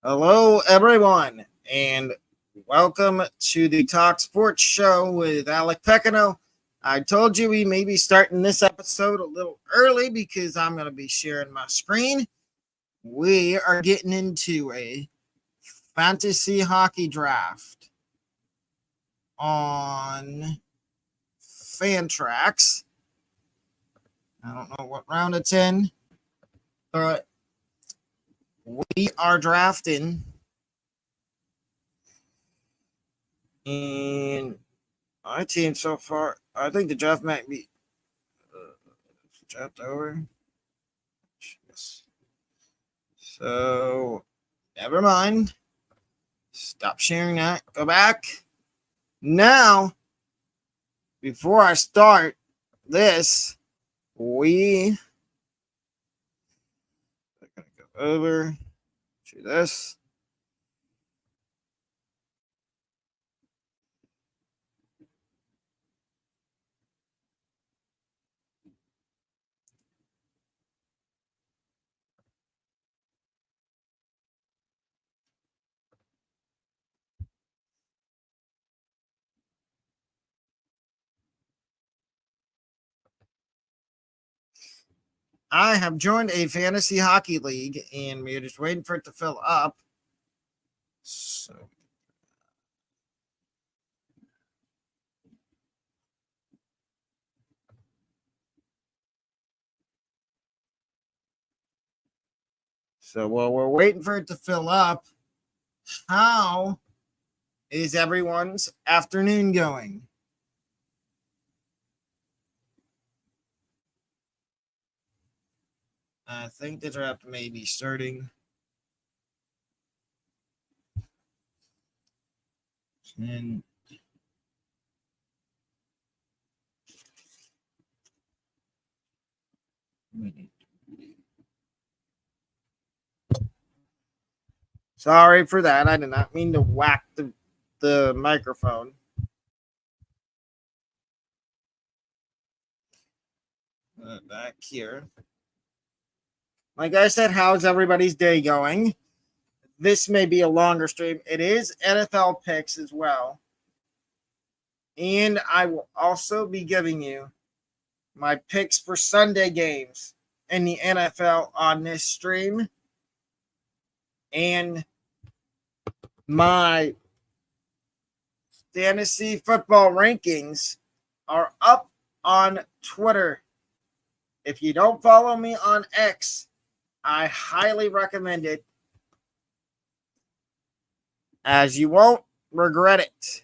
Hello, everyone, and welcome to the Talk Sports Show with Alec Pecano. I told you we may be starting this episode a little early because I'm going to be sharing my screen. We are getting into a fantasy hockey draft on Fantrax. I don't know what round it's in, but we are drafting. And my team so far, I think the draft might be draft over. Yes. So, never mind. Stop sharing that. Go back. Now, before I start this, we are going to go over to this. I have joined a fantasy hockey league, and we're just waiting for it to fill up. So while we're waiting for it to fill up, how is everyone's afternoon going? I think the draft may be starting. And sorry for that. I did not mean to whack the microphone. Back here. Like I said, how's everybody's day going? This may be a longer stream. It is NFL picks as well. And I will also be giving you my picks for Sunday games in the NFL on this stream. And my fantasy football rankings are up on Twitter. If you don't follow me on X, I highly recommend it, as you won't regret it.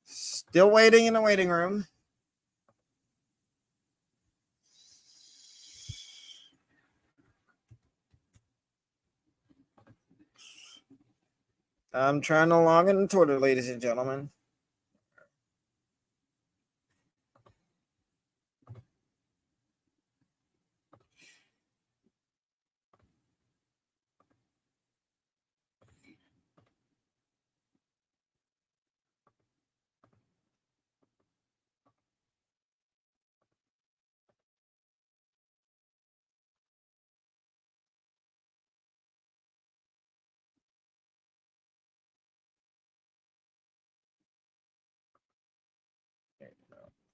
Still waiting in the waiting room. I'm trying to log in Twitter, ladies and gentlemen.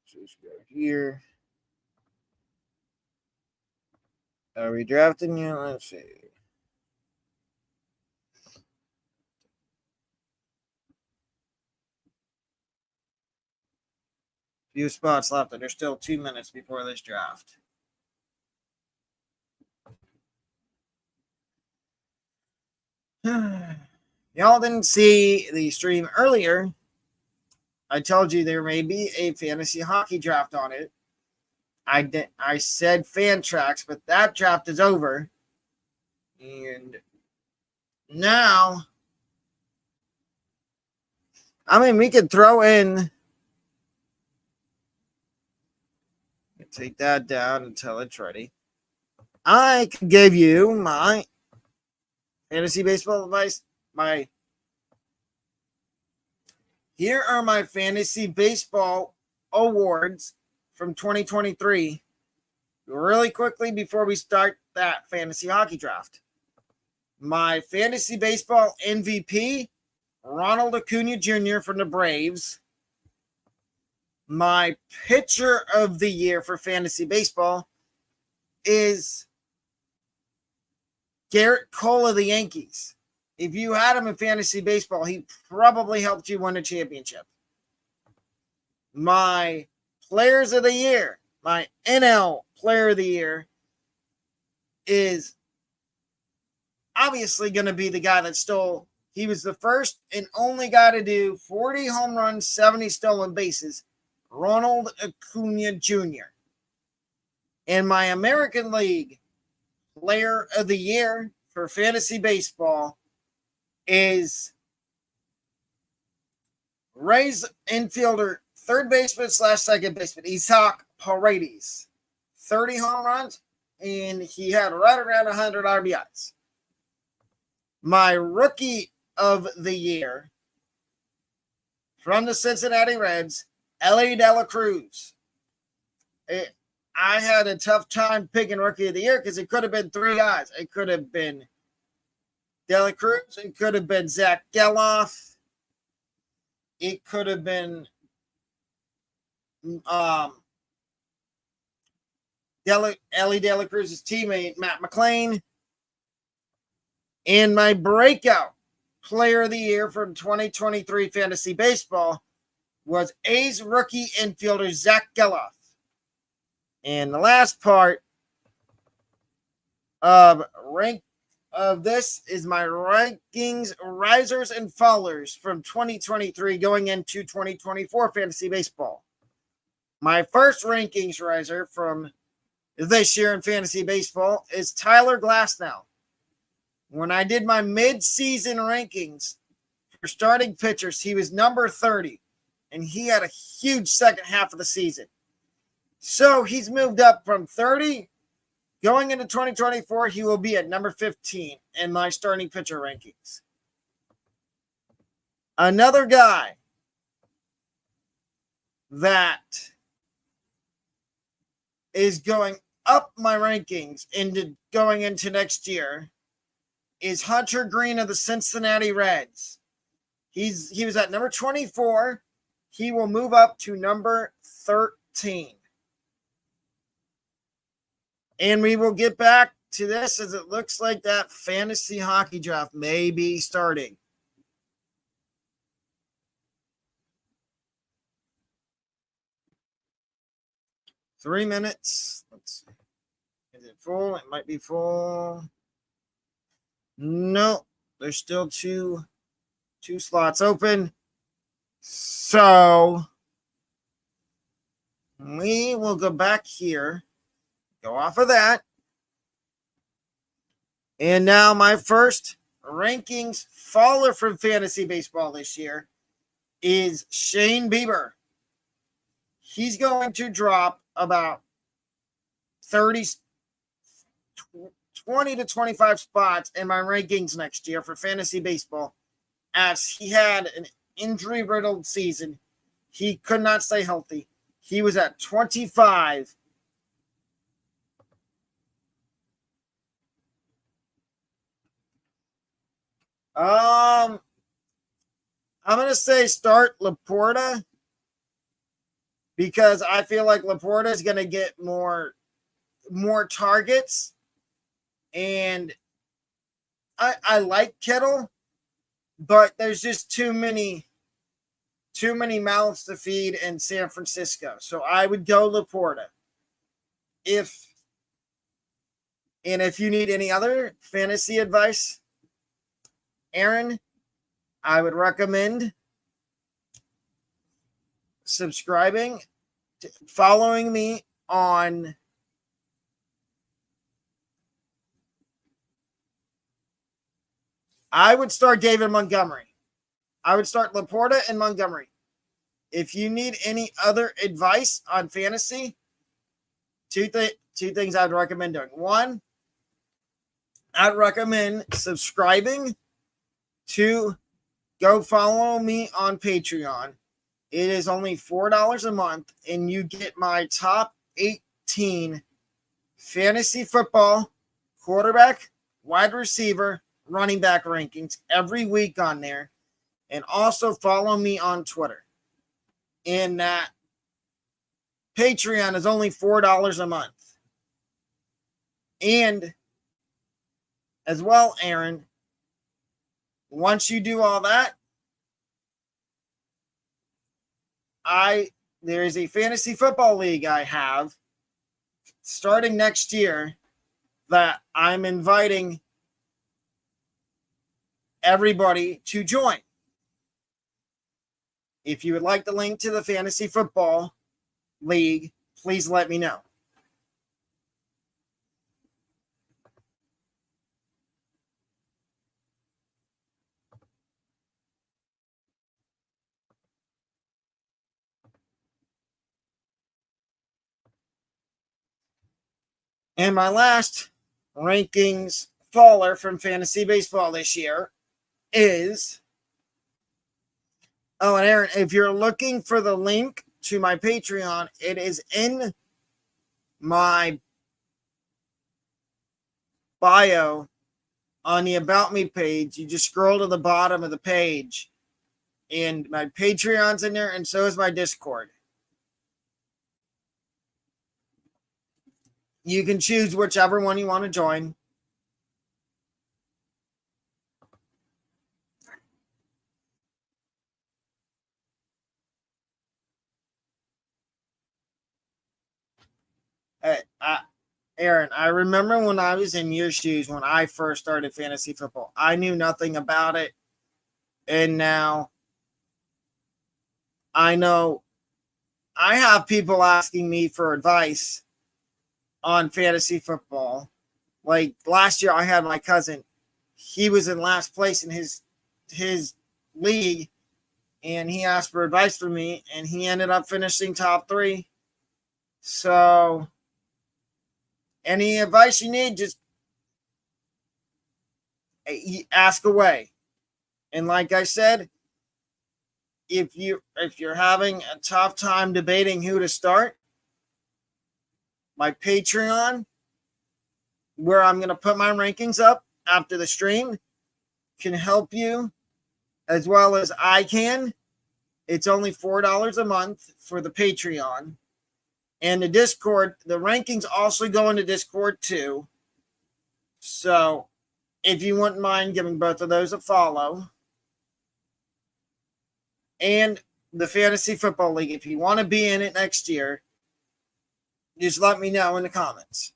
Just go here. Are we drafting you? Let's see. Few spots left, and there's still 2 minutes before this draft. Y'all didn't see the stream earlier. I told you there may be a fantasy hockey draft on it. I said Fantrax, but that draft is over. And now, I mean, we could throw in. Take that down until it's ready. I could give you my fantasy baseball advice. Here are my fantasy baseball awards from 2023. Really quickly before we start that fantasy hockey draft. My fantasy baseball MVP, Ronald Acuna Jr. from the Braves. My pitcher of the year for fantasy baseball is Garrett Cole of the Yankees. If you had him in fantasy baseball, he probably helped you win a championship. My players of the year, my NL player of the year is obviously going to be the guy that stole. He was the first and only guy to do 40 home runs, 70 stolen bases, Ronald Acuna Jr. And my American League player of the year for fantasy baseball is Rays infielder, third baseman / second baseman, Isaac Paredes. 30 home runs, and he had right around 100 RBIs. My rookie of the year from the Cincinnati Reds, Elly De La Cruz. I had a tough time picking rookie of the year because it could have been three guys. It could have been De La Cruz. It could have been Zach Geloff. It could have been Elly De La Cruz's teammate, Matt McLain. And my breakout player of the year from 2023 fantasy baseball was A's rookie infielder, Zach Geloff. And the last part of this is my rankings, risers and fallers from 2023 going into 2024 fantasy baseball. My first rankings riser from this year in fantasy baseball is Tyler Glasnow. When I did my mid-season rankings for starting pitchers, he was number 30, and he had a huge second half of the season. So he's moved up from 30. Going into 2024, he will be at number 15 in my starting pitcher rankings. Another guy that is going up my rankings going into next year is Hunter Greene of the Cincinnati Reds. He was at number 24. He will move up to number 13. And we will get back to this as it looks like that fantasy hockey draft may be starting. Three minutes. Let's see. Is it full? It might be full. No, there's still two slots open. So we will go back here, go off of that. And now my first rankings faller from fantasy baseball this year is Shane Bieber. He's going to drop about 20 to 25 spots in my rankings next year for fantasy baseball, as he had an injury-riddled season. He could not stay healthy. He was at 25. I'm going to say start Laporta, because I feel like Laporta is going to get more targets. And I like Kittle, but there's just too many mouths to feed in San Francisco. So I would go Laporta. If you need any other fantasy advice, Aaron, I would recommend subscribing, following me on I would start David Montgomery. I would start Laporta and Montgomery. If you need any other advice on fantasy, two things I'd recommend doing. One, I'd recommend subscribing. Two, go follow me on Patreon. It is only $4 a month, and you get my top 18 fantasy football quarterback, wide receiver, running back rankings every week on there. And also follow me on Twitter. And that Patreon is only $4 a month. And as well, Aaron, once you do all that, there is a fantasy football league I have starting next year that I'm inviting everybody to join. If you would like the link to the fantasy football league, please let me know. And my last rankings faller from fantasy baseball this year is, oh, and Aaron, if you're looking for the link to my Patreon, it is in my bio on the About Me page. You just scroll to the bottom of the page, and my Patreon's in there, and so is my Discord. You can choose whichever one you want to join. Aaron, I remember when I was in your shoes when I first started fantasy football. I knew nothing about it. And now I know I have people asking me for advice on fantasy football. Like last year, I had my cousin. He was in last place in his league, and he asked for advice from me, and he ended up finishing top 3. So, any advice you need, just ask away. And like I said, if you're having a tough time debating who to start, my Patreon, where I'm going to put my rankings up after the stream, can help you as well as I can. It's only $4 a month for the Patreon. And the Discord, the rankings also go into Discord too. So if you wouldn't mind giving both of those a follow. And the Fantasy Football League, if you want to be in it next year, just let me know in the comments.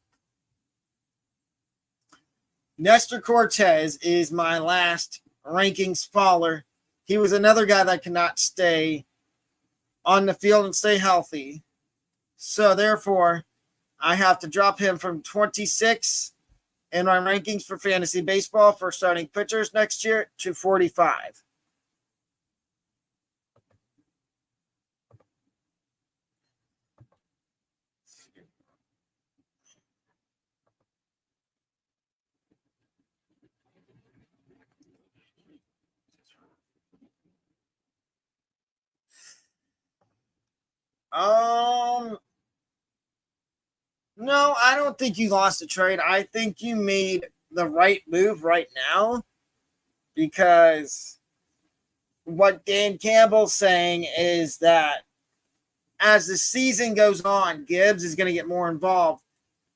Nestor Cortez is my last rankings faller. He was another guy that could not stay on the field and stay healthy. So therefore, I have to drop him from 26 in my rankings for fantasy baseball for starting pitchers next year to 45. No, I don't think you lost a trade. I think you made the right move right now, because what Dan Campbell's saying is that as the season goes on, Gibbs is going to get more involved.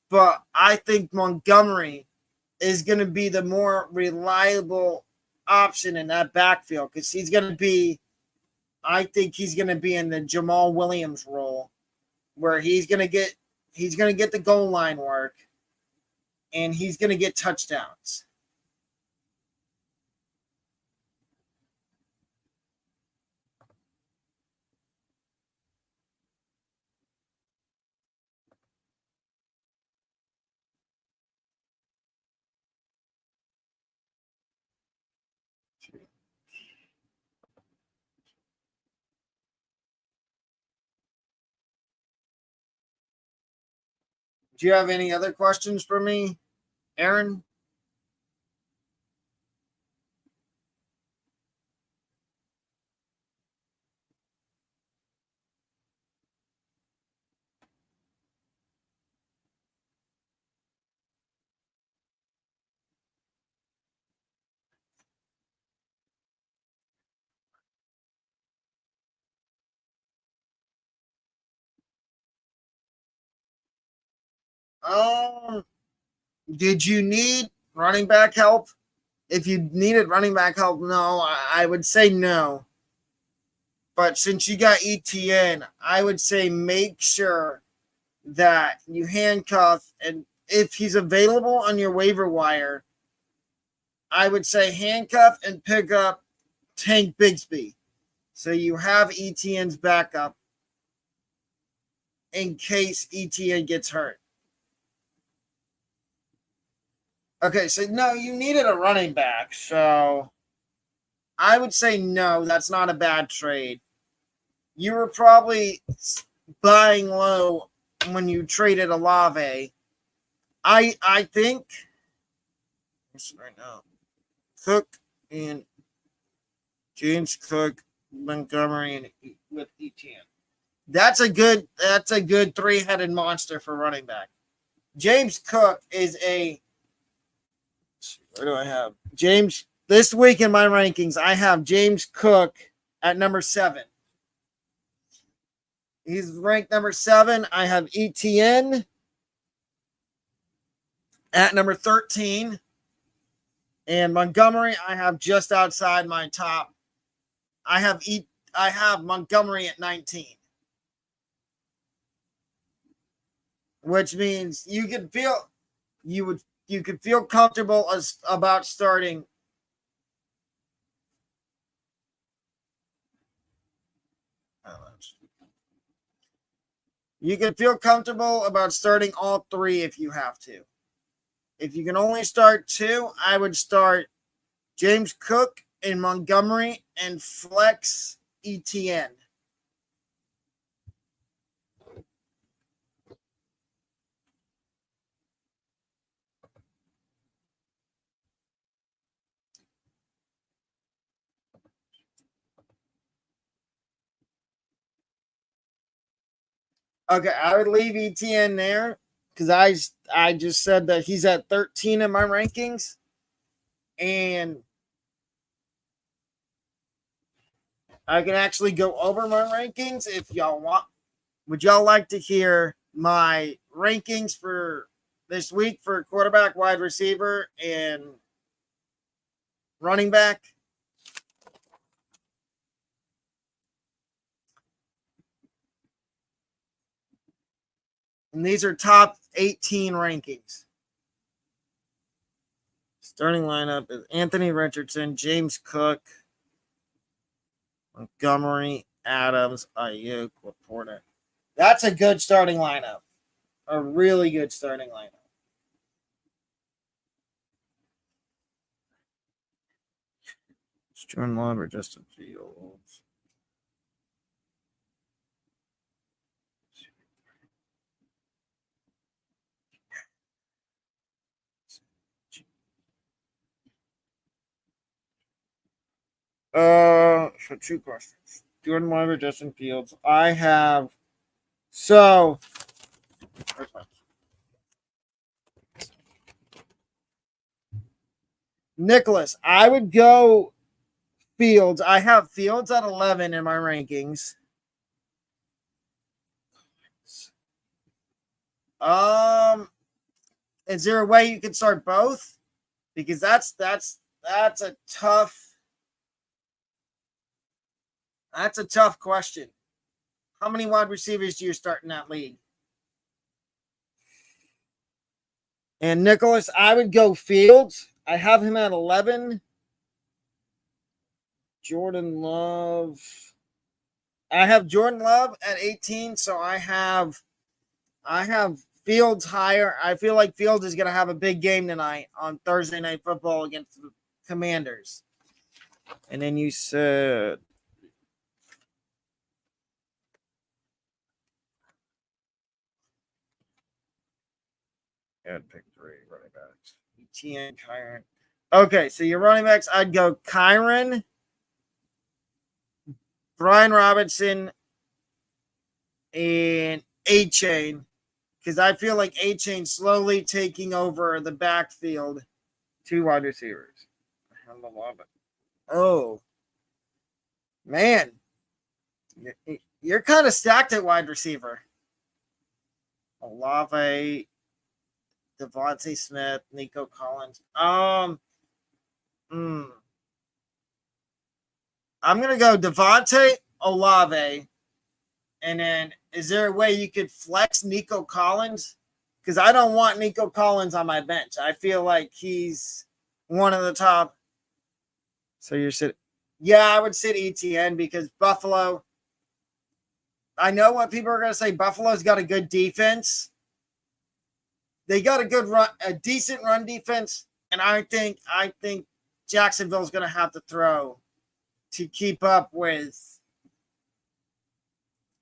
But I think Montgomery is going to be the more reliable option in that backfield, because he's going to be, I think he's going to be in the Jamal Williams role, where he's going to get the goal line work, and he's going to get touchdowns. Do you have any other questions for me, Aaron? Did you need running back help? If you needed running back help, no, I would say no. But since you got ETN, I would say make sure that you handcuff, and if he's available on your waiver wire, I would say handcuff and pick up Tank Bigsby. So you have ETN's backup in case ETN gets hurt. Okay, so no, you needed a running back. So I would say no, that's not a bad trade. You were probably buying low when you traded Olave. I think right now, Cook and James Cook, Montgomery, and with ETN. That's a good three-headed monster for running back. James Cook is a. Where do I have James? This week in my rankings, I have James Cook at number 7. He's ranked number 7. I have ETN at number 13. And Montgomery, I have just outside my top. I have Montgomery at 19. Which means you could feel comfortable about starting. You can feel comfortable about starting all 3 if you have to. If you can only start 2, I would start James Cook and Montgomery and flex ETN. Okay, I would leave ETN there because I just said that he's at 13 in my rankings, and I can actually go over my rankings if y'all want. Would y'all like to hear my rankings for this week for quarterback, wide receiver, and running back? And these are top 18 rankings. Starting lineup is Anthony Richardson, James Cook, Montgomery, Adams, Ayuk, Laporta. That's a good starting lineup. A really good starting lineup. Jordan Love or Justin Fields? So 2 questions. Jordan Love or Justin Fields? I have. So. Nicholas, I would go Fields. I have Fields at 11 in my rankings. Is there a way you can start both? Because that's a tough question. How many wide receivers do you start in that league? And Nicholas, I would go Fields. I have him at 11. Jordan Love. I have Jordan Love at 18, so I have Fields higher. I feel like Fields is going to have a big game tonight on Thursday Night Football against the Commanders. And then you said I'd pick 3 running backs. ETN, Kyron. Okay, so your running backs, I'd go Kyron, Brian Robinson, and A-Chain. Because I feel like A-Chain slowly taking over the backfield. 2 wide receivers. I love it. Oh, man. You're kind of stacked at wide receiver. Olave, Devontae Smith, Nico Collins. Hmm. I'm gonna go Devontae Olave, and then is there a way you could flex Nico Collins? Because I don't want Nico Collins on my bench. I feel like he's one of the top. So you're sitting. Yeah, I would sit ETN because Buffalo. I know what people are going to say. Buffalo's got a good defense. They got a good run, a decent run defense, and I think Jacksonville's going to have to throw to keep up with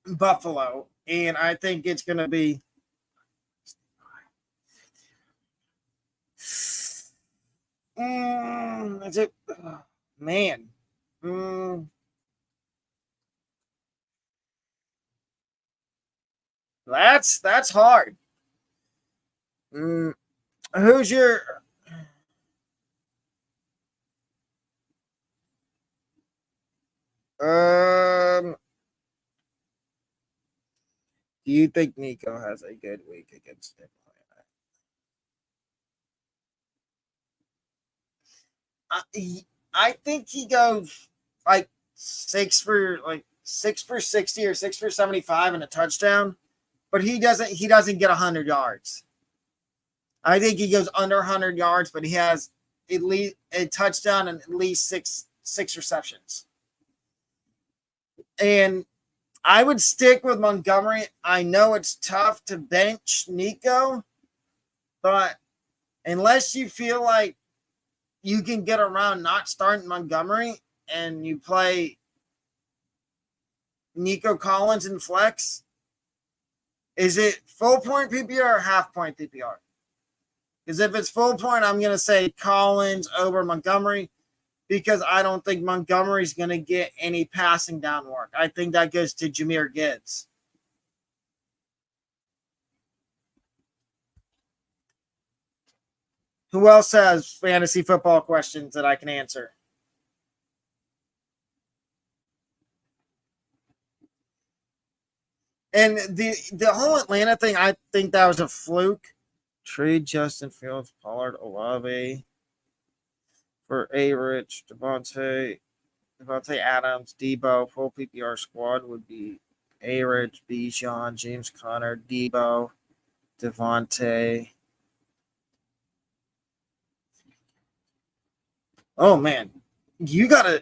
Buffalo, and I think it's going to be. Is it? Man. That's hard. Who's your do you think Nico has a good week against Atlanta? I think he goes like 6 for 60 or 6 for 75 and a touchdown, but he doesn't get 100 yards. I think he goes under 100 yards, but he has at least a touchdown and at least six receptions. And I would stick with Montgomery. I know it's tough to bench Nico, but unless you feel like you can get around not starting Montgomery and you play Nico Collins in flex, is it full point PPR or half point PPR? Because if it's full point, I'm going to say Collins over Montgomery because I don't think Montgomery's going to get any passing down work. I think that goes to Jahmyr Gibbs. Who else has fantasy football questions that I can answer? And the whole Atlanta thing, I think that was a fluke. Trade Justin Fields, Pollard, Olave for A. Rich, Devontae Adams, Debo. Full PPR squad would be A. Rich, Bijan, James Conner, Debo, Devontae. Oh man, you got a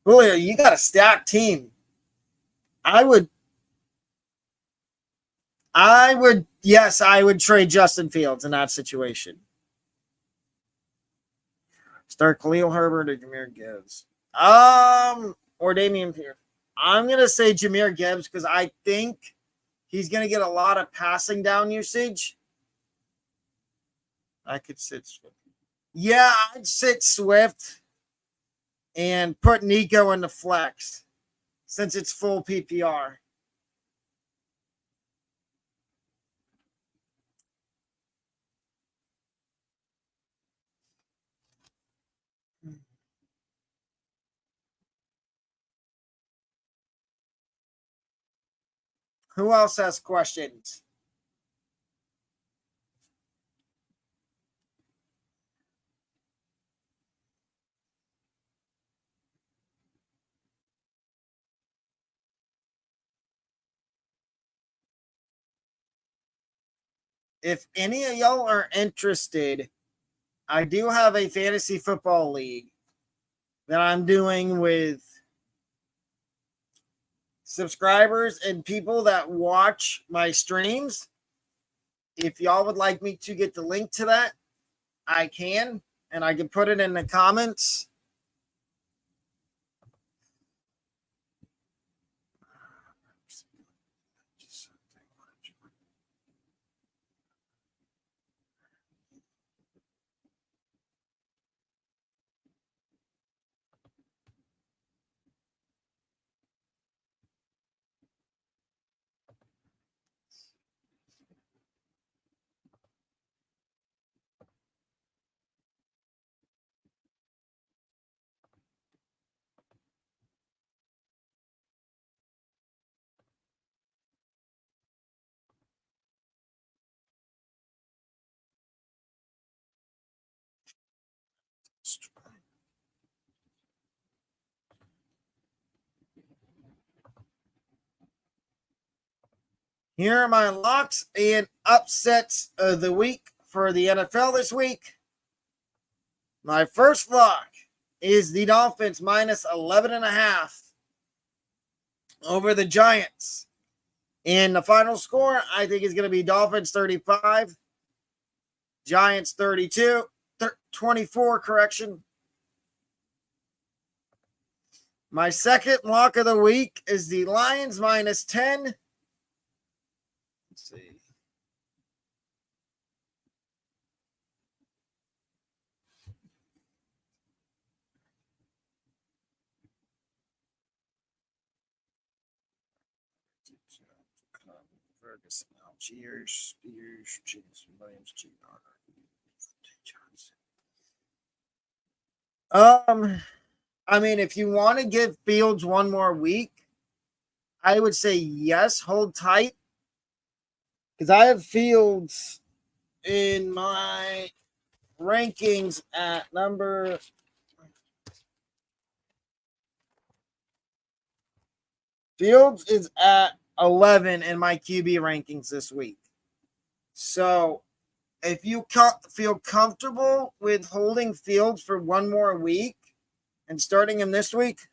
Julio. You got a stacked team. Yes, I would trade Justin Fields in that situation. Start Khalil Herbert or Jahmyr Gibbs. Or Damian Pierce. I'm gonna say Jahmyr Gibbs because I think he's gonna get a lot of passing down usage. I could sit Swift. Yeah, I'd sit Swift and put Nico in the flex since it's full PPR. Who else has questions? If any of y'all are interested, I do have a fantasy football league that I'm doing with subscribers and people that watch my streams. If y'all would like me to get the link to that, I can, and I can put it in the comments. Here are my locks and upsets of the week for the NFL this week. My first lock is the Dolphins minus 11.5 over the Giants. And the final score, I think, is going to be Dolphins 35, Giants 24, correction. My second lock of the week is the Lions minus 10. Let's see. Ferguson, Algiers, Spears, James Williams, Jr. I mean, if you want to give Fields one more week, I would say yes, hold tight. Because I have Fields in my rankings at number. Fields is at 11 in my QB rankings this week. So if you feel comfortable with holding Fields for one more week and starting him this week,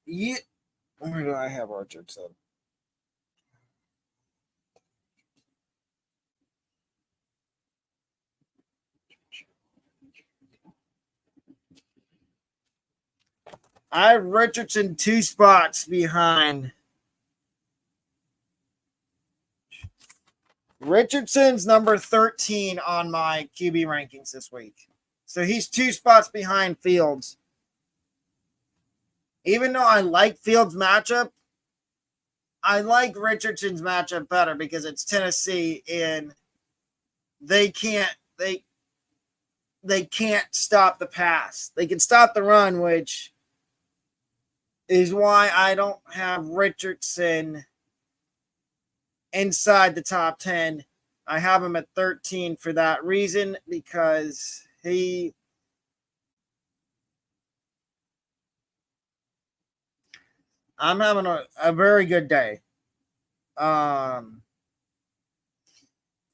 yeah. Where do I have Richardson? I have Richardson 2 spots behind. Richardson's number 13 on my QB rankings this week. So he's 2 spots behind Fields. Even though I like Fields' matchup, I like Richardson's matchup better because it's Tennessee and they can't stop the pass. They can stop the run, which is why I don't have Richardson inside the top 10. I have him at 13 for that reason, because I'm having a very good day. For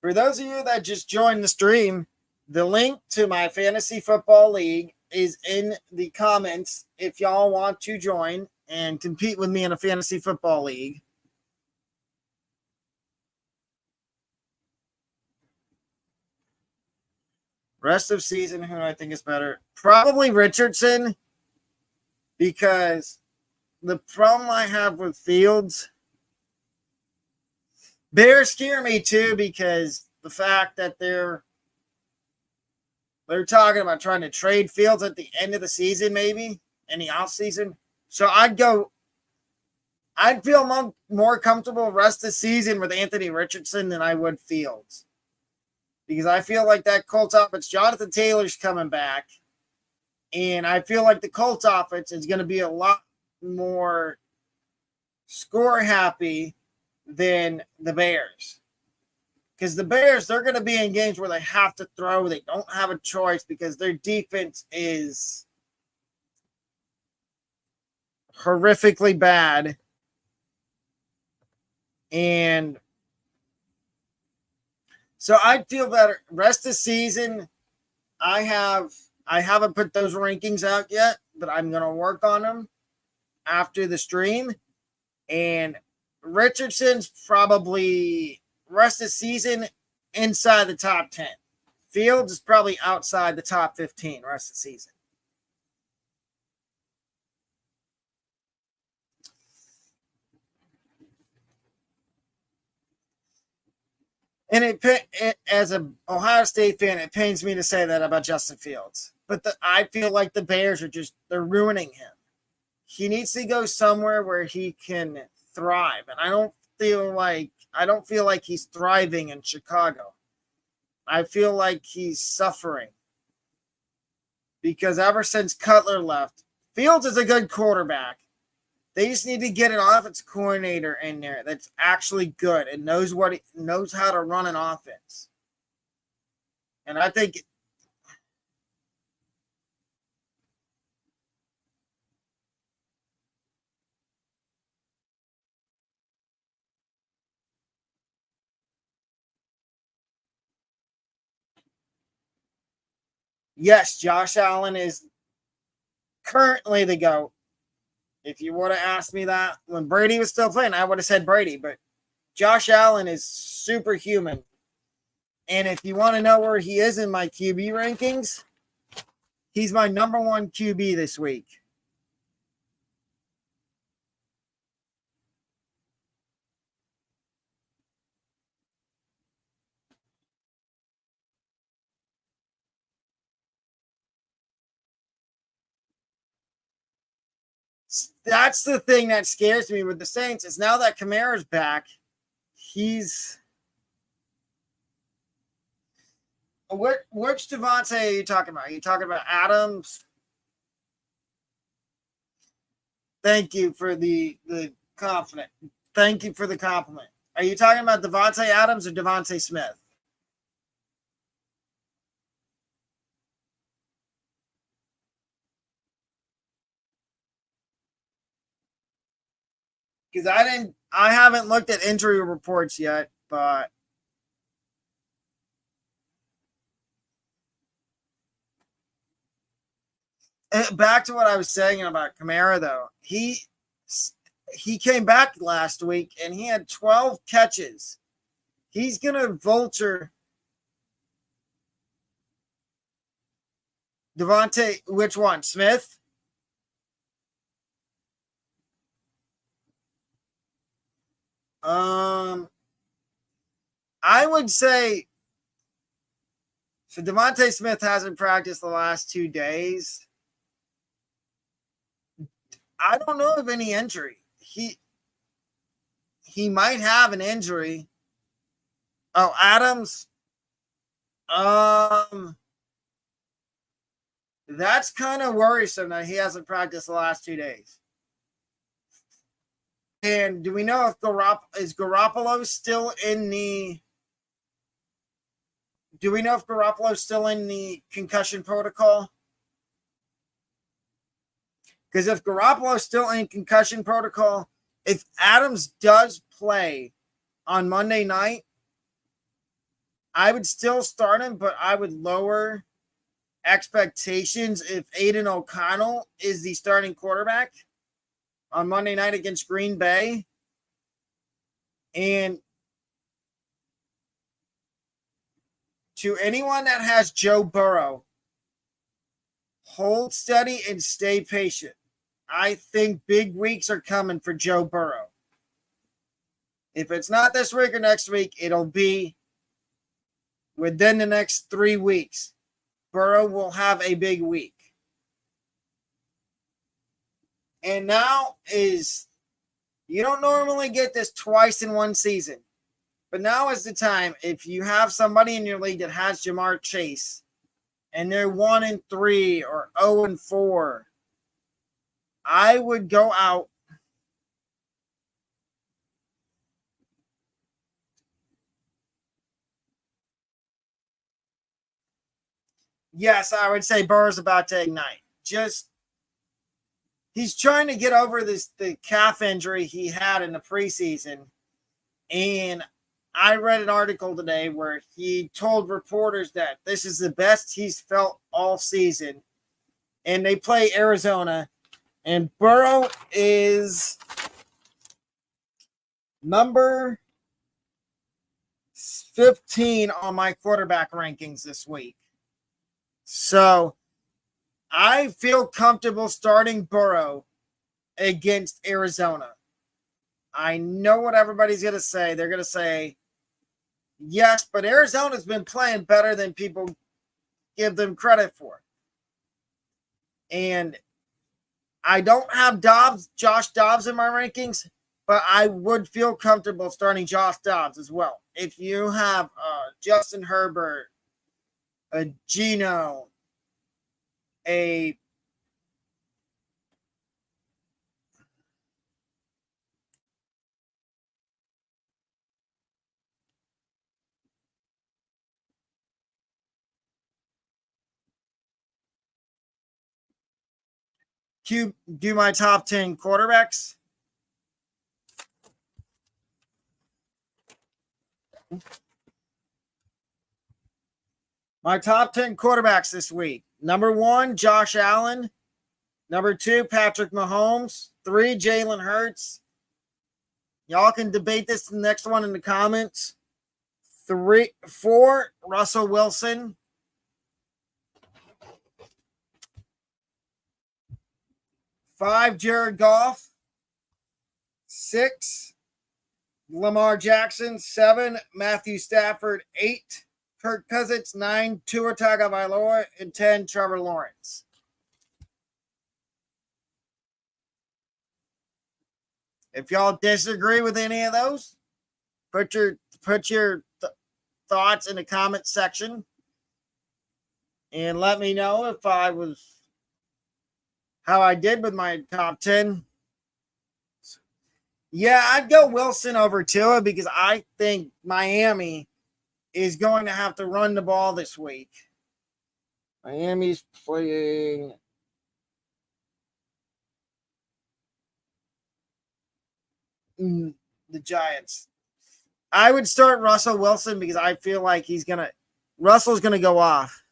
those of you that just joined the stream, the link to my fantasy football league is in the comments if y'all want to join and compete with me in a fantasy football league. Rest of season, who I think is better? Probably Richardson, because the problem I have with Fields, Bears scare me too, because the fact that they're talking about trying to trade Fields at the end of the season, maybe in the offseason. So I'd feel more comfortable rest of the season with Anthony Richardson than I would Fields. Because I feel like that Colts offense, Jonathan Taylor's coming back. And I feel like the Colts offense is going to be a lot more score happy than the Bears. Because the Bears, they're going to be in games where they have to throw. They don't have a choice because their defense is horrifically bad. And so I feel better. Rest of the season, I haven't put those rankings out yet, but I'm going to work on them after the stream. And Richardson's probably rest of the season inside the top 10. Fields is probably outside the top 15 rest of the season. And as an Ohio State fan, it pains me to say that about Justin Fields. But I feel like the Bears they're ruining him. He needs to go somewhere where he can thrive. And I don't feel like he's thriving in Chicago. I feel like he's suffering. Because ever since Cutler left, Fields is a good quarterback. They just need to get an offense coordinator in there that's actually good and knows how to run an offense. And I think Yes, Josh Allen is currently the GOAT. If you would have asked me that when Brady was still playing, I would have said Brady, but Josh Allen is superhuman. And if you want to know where he is in my QB rankings, he's my number one QB this week. That's the thing that scares me with the Saints is now that Kamara's back, he's which Devontae are you talking about? Are you talking about Adams? Thank you for the compliment. Thank you for the compliment. Are you talking about Devontae Adams or Devontae Smith? Because I haven't looked at injury reports yet, but back to what I was saying about Kamara, though, he came back last week and he had 12 catches. He's gonna vulture Devontae. Which one, Smith? I would say so. Devontae Smith hasn't practiced the last 2 days. I don't know of any injury. He might have an injury. Oh, Adams. That's kind of worrisome that he hasn't practiced the last 2 days. And do we know if Garoppolo still in the? Do we know if Garoppolo's still in the concussion protocol? Because if Garoppolo's still in concussion protocol, if Adams does play on Monday night, I would still start him, but I would lower expectations if Aiden O'Connell is the starting quarterback on Monday night against Green Bay. And to anyone that has Joe Burrow, hold steady and stay patient. I think big weeks are coming for Joe Burrow. If it's not this week or next week, it'll be within the next 3 weeks. Burrow will have a big week. And now is, you don't normally get this twice in one season, but now is the time. If you have somebody in your league that has Jamar Chase and they're 1-3 or 0-4, I would go out yes, I would say Burrow's about to ignite. Just he's trying to get over the calf injury he had in the preseason. And I read an article today where he told reporters that this is the best he's felt all season. And they play Arizona. And Burrow is number 15 on my quarterback rankings this week. So I feel comfortable starting Burrow against Arizona. I know what everybody's going to say. They're going to say, yes, but Arizona's been playing better than people give them credit for. And I don't have Josh Dobbs in my rankings, but I would feel comfortable starting Josh Dobbs as well. If you have Justin Herbert, a Geno, a do my top 10 quarterbacks. My top 10 quarterbacks this week. Number 1, Josh Allen. Number 2, Patrick Mahomes. 3, Jalen Hurts. Y'all can debate this the next one in the comments. 4, Russell Wilson. 5, Jared Goff. 6, Lamar Jackson. 7, Matthew Stafford. 8, Kirk Cousins. 9, Tua Tagovailoa. And 10, Trevor Lawrence. If y'all disagree with any of those, put your thoughts in the comment section and let me know if how I did with my top 10. Yeah, I'd go Wilson over Tua because I think Miami is going to have to run the ball this week. Miami's playing the Giants. I would start Russell Wilson because I feel like Russell's going to go off.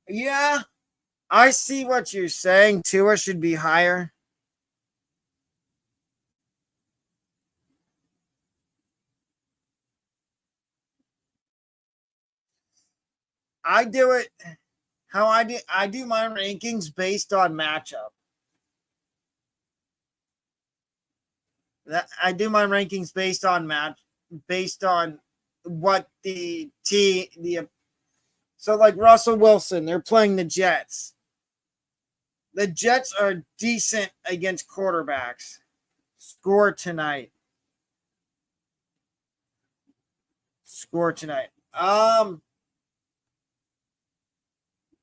Yeah, I see what you're saying. Tua should be higher. I do it how I do my rankings based on matchup. I do my rankings based on what so like Russell Wilson, they're playing the Jets. The Jets are decent against quarterbacks. Score tonight.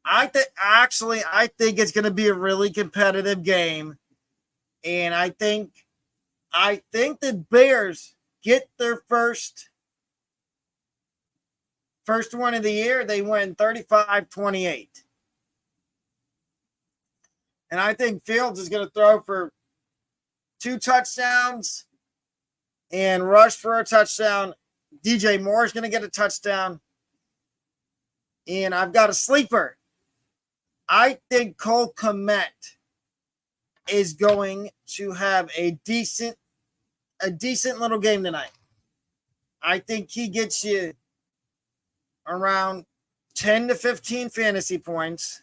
I think it's going to be a really competitive game, and I think the Bears get their first one of the year. They win 35-28. And I think Fields is going to throw for 2 touchdowns and rush for a touchdown. DJ Moore is going to get a touchdown. And I've got a sleeper. I think Cole Kmet is going to have a decent little game tonight. I think he gets you around 10 to 15 fantasy points.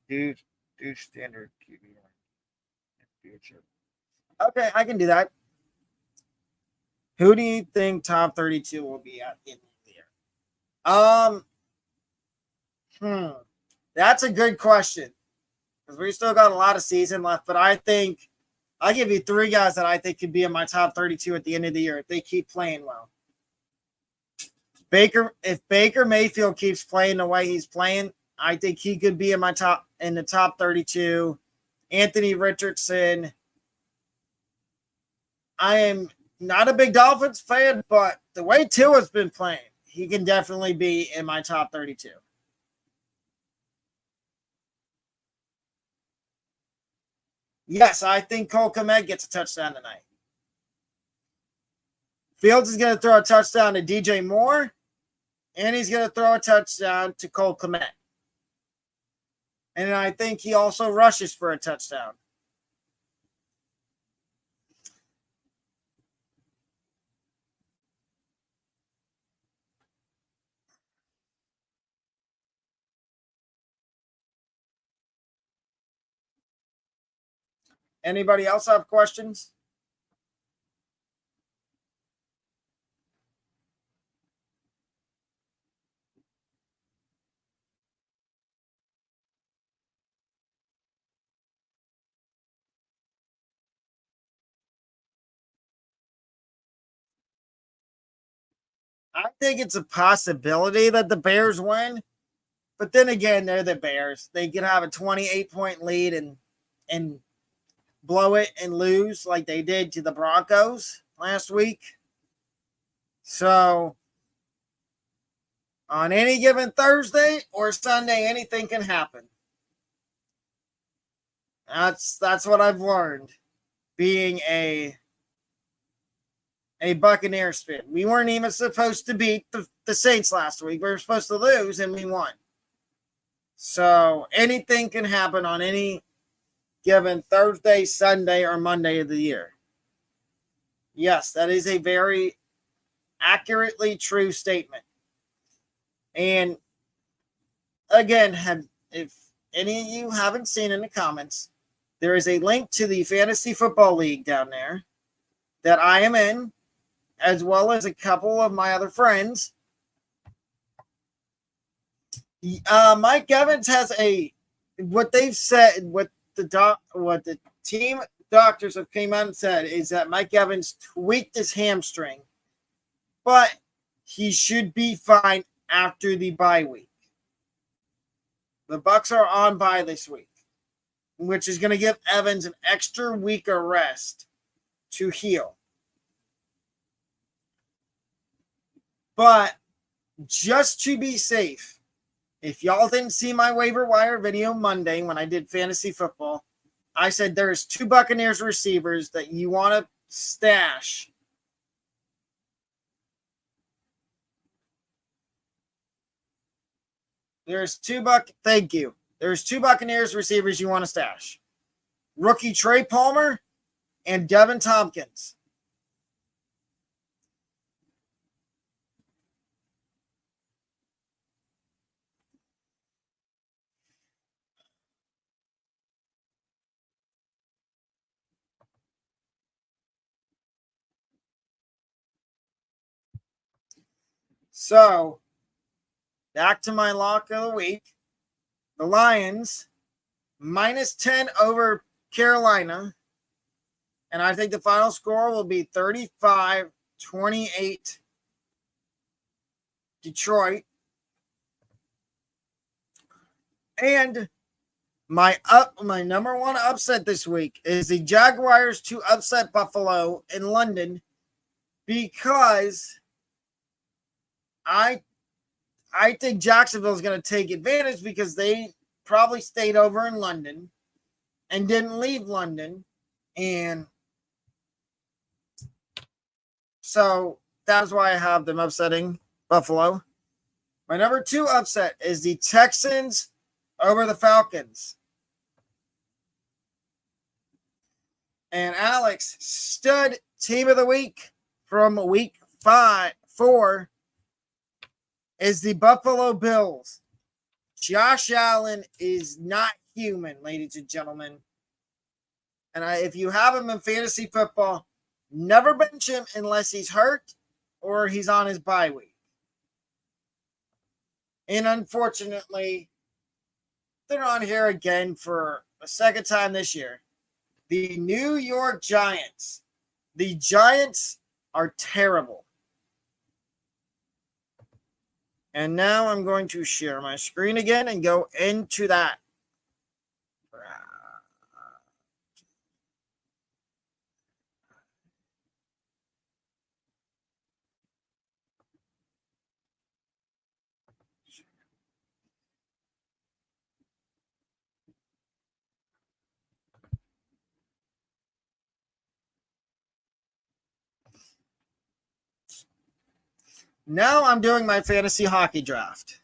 Do standard QB future. Okay, I can do that. Who do you think top 32 will be at in the year? That's a good question because we still got a lot of season left. But I think I'll give you 3 guys that I think could be in my top 32 at the end of the year if they keep playing well. If Baker Mayfield keeps playing the way he's playing, I think he could be in the top 32. Anthony Richardson. I am not a big Dolphins fan, but the way Tua's been playing, he can definitely be in my top 32. Yes, I think Cole Kmet gets a touchdown tonight. Fields is going to throw a touchdown to DJ Moore, and he's going to throw a touchdown to Cole Kmet. And I think he also rushes for a touchdown. Anybody else have questions? I think it's a possibility that the Bears win. But then again, they're the Bears. They could have a 28-point lead and blow it and lose like they did to the Broncos last week. So on any given Thursday or Sunday, anything can happen. That's what I've learned being a Buccaneers fan. We weren't even supposed to beat the Saints last week. We were supposed to lose, and we won. So anything can happen on any given Thursday, Sunday, or Monday of the year. Yes, that is a very accurately true statement. And again, if any of you haven't seen in the comments, there is a link to the Fantasy Football League down there that I am in, as well as a couple of my other friends. Mike Evans has what they've said, what the team doctors have came out and said is that Mike Evans tweaked his hamstring, but he should be fine after the bye week. The Bucs are on bye this week, which is going to give Evans an extra week of rest to heal. But just to be safe, if y'all didn't see my waiver wire video Monday when I did fantasy football, I said there's 2 Buccaneers receivers that you want to stash. Thank you. There's 2 Buccaneers receivers you want to stash. Rookie Trey Palmer and Devin Tompkins. So, back to my lock of the week. The Lions, -10 over Carolina. And I think the final score will be 35-28 Detroit. And my number one upset this week is the Jaguars to upset Buffalo in London, because I think Jacksonville is going to take advantage because they probably stayed over in London and didn't leave London. And so that's why I have them upsetting Buffalo. My number 2 upset is the Texans over the Falcons. And Alex, stud team of the week from week 4 is the Buffalo Bills. Josh Allen is not human, ladies and gentlemen. And if you have him in fantasy football, never bench him unless he's hurt or he's on his bye week. And unfortunately, they're on here again for a second time this year. The New York Giants. The Giants are terrible. And now I'm going to share my screen again and go into that. Now I'm doing my fantasy hockey draft.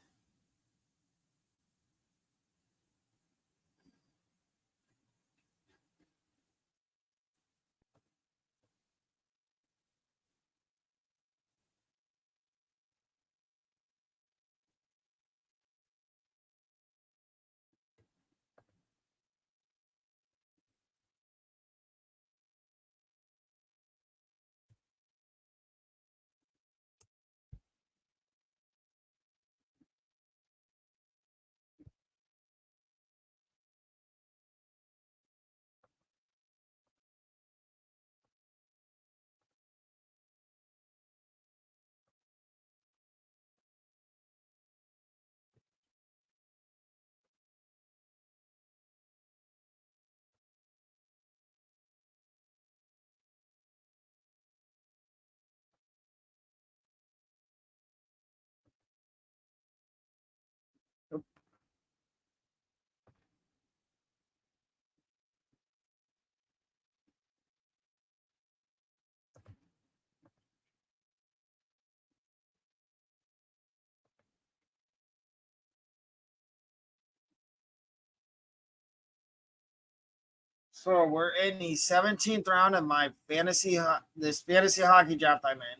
So we're in the 17th round of my fantasy hockey draft I'm in.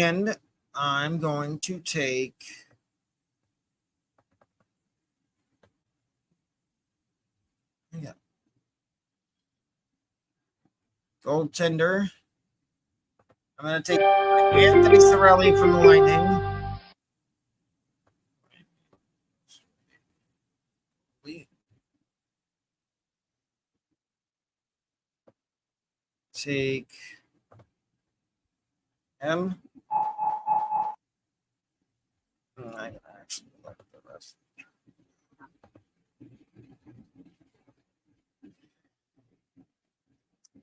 And I'm going to take goaltender. I'm going to take Anthony Cirelli from the Lightning. Take him. I can actually look at the rest.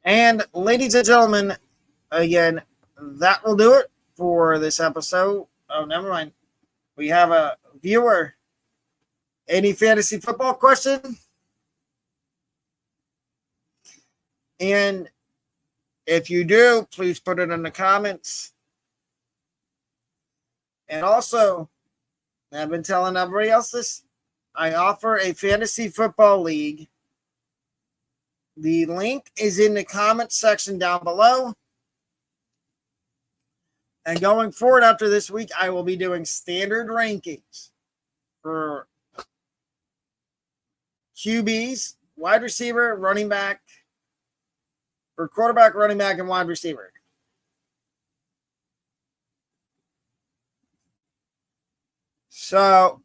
And ladies and gentlemen, again, that will do it for this episode. Oh, never mind. We have a viewer. Any fantasy football question? And if you do, please put it in the comments. And also, I've been telling everybody else this. I offer a fantasy football league. The link is in the comments section down below. And going forward after this week, I will be doing standard rankings for QBs, wide receiver, running back, for quarterback, running back, and wide receiver. So,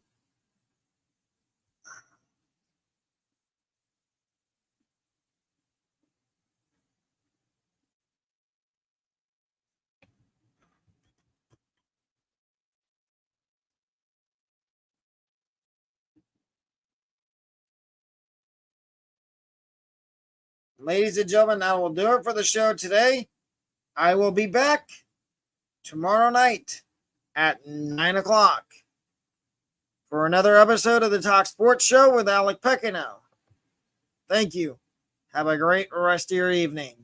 ladies and gentlemen, that will do it for the show today. I will be back tomorrow night at 9 o'clock for another episode of the Talk Sports Show with Alec Pecino. Thank you. Have a great rest of your evening.